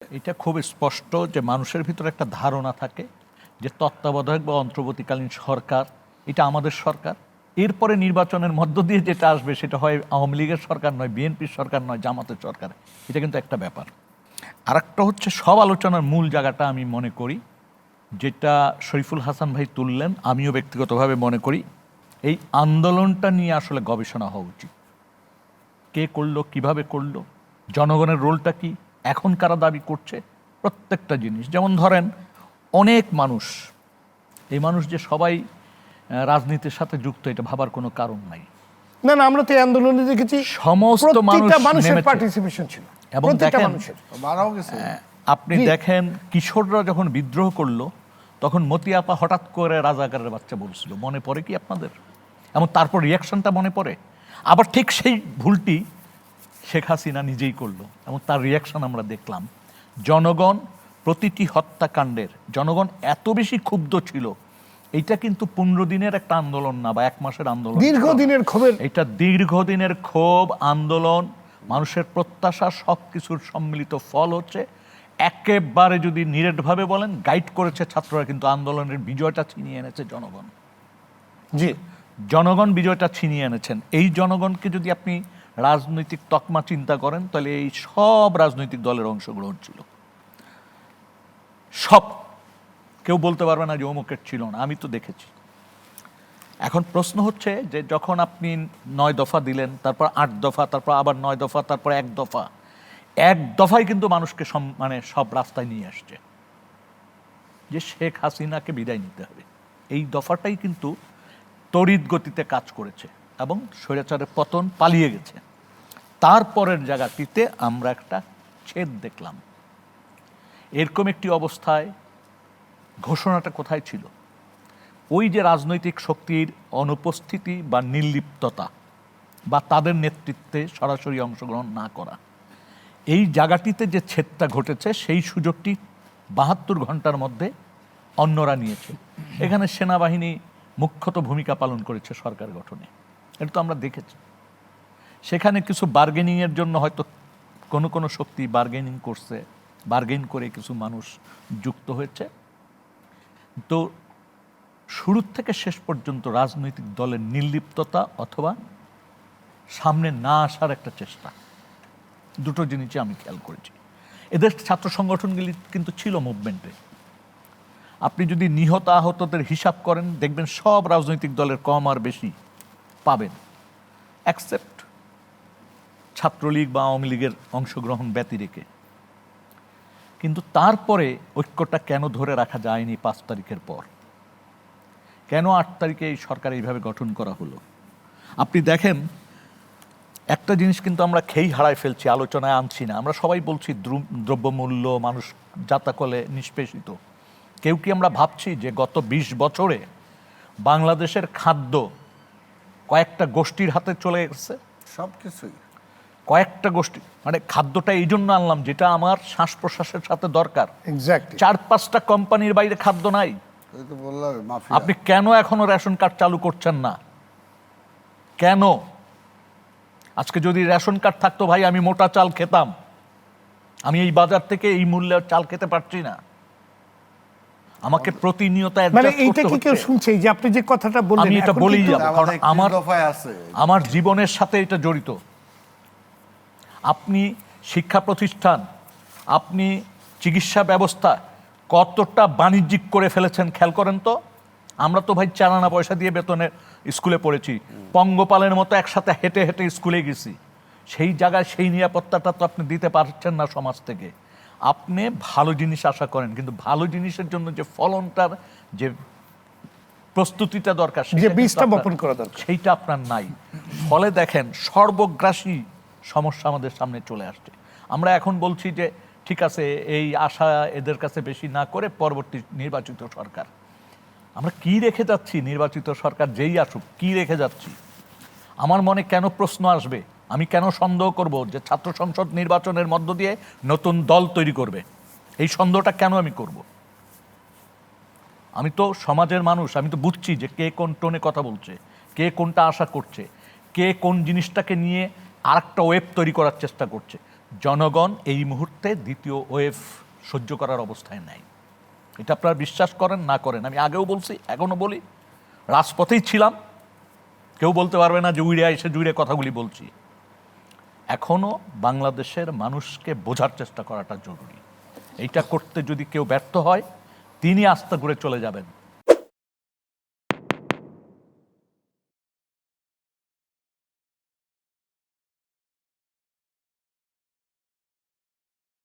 এটা খুব স্পষ্ট যে মানুষের ভিতরে একটা ধারণা থাকে যে তত্ত্বাবধায়ক বা অন্তর্বর্তীকালীন সরকার এটা আমাদের সরকার, এরপরে নির্বাচনের মধ্য দিয়ে যেটা আসবে সেটা হয় আওয়ামী লীগের সরকার নয়, বিএনপির সরকার নয়, জামাতের সরকার। এটা কিন্তু একটা ব্যাপার। আর একটা হচ্ছে সব আলোচনার মূল জায়গাটা আমি মনে করি যেটা শরীফুল হাসান ভাই তুললেন, আমিও ব্যক্তিগতভাবে মনে করি এই আন্দোলনটা নিয়ে আসলে গবেষণা হওয়া উচিত। কে করলো, কিভাবে করলো, জনগণের রোলটা কি, এখন কারা দাবি করছে, প্রত্যেকটা জিনিস। যেমন ধরেন অনেক মানুষ, এই মানুষ যে সবাই রাজনীতির সাথে যুক্ত এটা ভাবার কোনো কারণ নাই। না না, আমরা তো এই আন্দোলনে দেখেছি সমস্ত মানুষের নেমেছে। পার্টিসিপেশন ছিল এবং দেখেন আপনি জি। দেখেন কিশোররা যখন বিদ্রোহ করলো তখন মতি আপা হঠাৎ করে রাজাকারের বাচ্চা বলছিল, মনে পড়ে কি আপনাদের? এবং তারপর রিয়াকশনটা মনে পড়ে। আবার ঠিক সেই ভুলটি শেখ হাসিনা নিজেই করলো এবং তার রিয়াকশন আমরা দেখলাম। জনগণ প্রতিটি হত্যাকাণ্ডের জনগণ এত বেশি ক্ষুব্ধ ছিল। এইটা কিন্তু 15 দিনের একটা আন্দোলন না বা 1 মাসের আন্দোলন, দীর্ঘদিনের ক্ষোভের, এটা দীর্ঘদিনের ক্ষোভ আন্দোলন, মানুষের প্রত্যাশা সব কিছুর সম্মিলিত ফল হচ্ছে। একেবারে যদি নিরেটভাবে বলেন, গাইড করেছে ছাত্ররা, কিন্তু আন্দোলনের বিজয়টা ছিনিয়ে এনেছে জনগণ। জি, জনগণ বিজয়টা ছিনিয়ে এনেছেন। এই জনগণকে যদি আপনি রাজনৈতিক তকমা চিন্তা করেন তাহলে এই সব রাজনৈতিক দলের অংশগ্রহণ ছিল, সব। কেউ বলতে পারবে না যে অমুকের ছিল না, আমি তো দেখেছি। এখন প্রশ্ন হচ্ছে যে যখন আপনি 9 দফা দিলেন, তারপর 8 দফা, তারপর আবার 9 দফা, তারপর 1 দফা, 1 দফায় কিন্তু মানুষকে মানে সব রাস্তায় নিয়ে আসছে যে শেখ হাসিনাকে বিদায় নিতে হবে। এই দফাটাই কিন্তু তড়িৎ গতিতে কাজ করেছে এবং স্বৈরাচারের পতন পালিয়ে গেছে। তারপরের জায়গাটিতে আমরা একটা ছেদ দেখলাম। এরকম একটি অবস্থায় ঘোষণাটা কোথায় ছিল? ওই যে রাজনৈতিক শক্তির অনুপস্থিতি বা নির্লিপ্ততা বা তাদের নেতৃত্বে সরাসরি অংশগ্রহণ না করা, এই জায়গাটিতে যে ছেদটা ঘটেছে সেই সুযোগটি 72 ঘন্টার মধ্যে অন্যরা নিয়েছে। এখানে সেনাবাহিনী মুখ্যত ভূমিকা পালন করেছে সরকার গঠনে, এটা তো আমরা দেখেছি। সেখানে কিছু বার্গেনিংয়ের জন্য হয়তো কোনো কোনো শক্তি বার্গেনিং করছে, বার্গেন করে কিছু মানুষ যুক্ত হয়েছে। তো শুরু থেকে শেষ পর্যন্ত রাজনৈতিক দলের নির্লিপ্ততা অথবা সামনে না আসার একটা চেষ্টা, দুটো জিনিসই আমি খেয়াল করেছি। এদের ছাত্র সংগঠনগুলি কিন্তু ছিল মুভমেন্টে। আপনি যদি নিহত আহতদের হিসাব করেন দেখবেন সব রাজনৈতিক দলের কম আর বেশি পাবেন, অ্যাকসেপ্ট ছাত্রলীগ বা আওয়ামী লীগের অংশগ্রহণ ব্যতি রেখে। কিন্তু তারপরে ঐক্যটা কেন ধরে রাখা যায়নি 5 তারিখের পর? কেন 8 তারিখে এই সরকার এইভাবে গঠন করা হলো? আপনি দেখেন একটা জিনিস কিন্তু আমরা খেই হারায় ফেলছি, আলোচনায় আনছি না। আমরা সবাই বলছি দ্রব্যমূল্য, মানুষ যাতাকলে নিষ্পেষিত। কেউ কি আমরা ভাবছি যে গত 20 বছরে বাংলাদেশের খাদ্য কয়েকটা গোষ্ঠীর হাতে চলে গেছে? সব কিছুই কয়েকটা গোষ্ঠী, মানে খাদ্যটা এই জন্য আনলাম যেটা আমার শ্বাস প্রশ্বাসের সাথে দরকার। এক্স্যাক্টলি 4-5টা কোম্পানির বাইরে খাদ্য নাই। এই তো বললাম মাফিয়া। আপনি কেন এখনো রেশন কার্ড চালু করছেন না? কেন? আজকে যদি রেশন কার্ড থাকতো ভাই, আমি মোটা চাল খেতাম। আমি এই বাজার থেকে এই মূল্যে চাল খেতে পারছি না, আমাকে প্রতিনিয়ত মানে অ্যাডজাস্ট এইটা করতে কি কেউ হচ্ছে। শুনছে যে আপনি যে কথাটা বললেন? আমি এটা এখন বলেই কিন্তু- যাব, কারণ আমার দফায় আছে। আমার জীবনের সাথে এটা জড়িত। আপনি শিক্ষা প্রতিষ্ঠান, আপনি চিকিৎসা ব্যবস্থা কতটা বাণিজ্যিক করে ফেলেছেন খেয়াল করেন তো। আমরা তো ভাই 4 আনা পয়সা দিয়ে বেতনে স্কুলে পড়েছি, পঙ্গপালের মতো একসাথে হেঁটে হেঁটে স্কুলে গেছি। সেই জায়গায় সেই নিরাপত্তাটা তো আপনি দিতে পারছেন না সমাজ থেকে। আপনি ভালো জিনিস আশা করেন, কিন্তু ভালো জিনিসের জন্য যে ফলনটার যে প্রস্তুতিটা দরকার, যে সেটা কিন্তু বীজটা আপনার- বপন করা দরকার। সেইটা আপনার নাই। ফলে দেখেন সর্বগ্রাসী সমস্যা আমাদের সামনে চলে আসছে। আমরা এখন বলছি যে ঠিক আছে, এই আশা এদের কাছে বেশি না করে পরবর্তী নির্বাচিত সরকার। আমরা কি রেখে যাচ্ছি? নির্বাচিত সরকার যেই আসুক, কি রেখে যাচ্ছি? আমার মনে কেন প্রশ্ন আসবে, আমি কেন সন্দেহ করব যে ছাত্র সংসদ নির্বাচনের মধ্য দিয়ে নতুন দল তৈরি করবে? এই সন্দেহটা কেন আমি করব? আমি তো সমাজের মানুষ, আমি তো বুঝছি যে কে কোন টোনে কথা বলছে, কে কোনটা আশা করছে, কে কোন জিনিসটাকে নিয়ে আরেকটা ওয়েব তৈরি করার চেষ্টা করছে। জনগণ এই মুহূর্তে দ্বিতীয় ওয়েভ সহ্য করার অবস্থায় নাই। এটা আপনারা বিশ্বাস করেন না করেন, আমি আগেও বলছি, এখনো বলি, রাজপথেই ছিলাম, কেউ বলতে পারবে না যে উইড়ে এসে জুড়ে কথাগুলি বলছি। এখনো বাংলাদেশের মানুষকে বোঝার চেষ্টা করাটা জরুরি। এইটা করতে যদি কেউ ব্যর্থ হয়, তিনি আস্থা করে চলে যাবেন।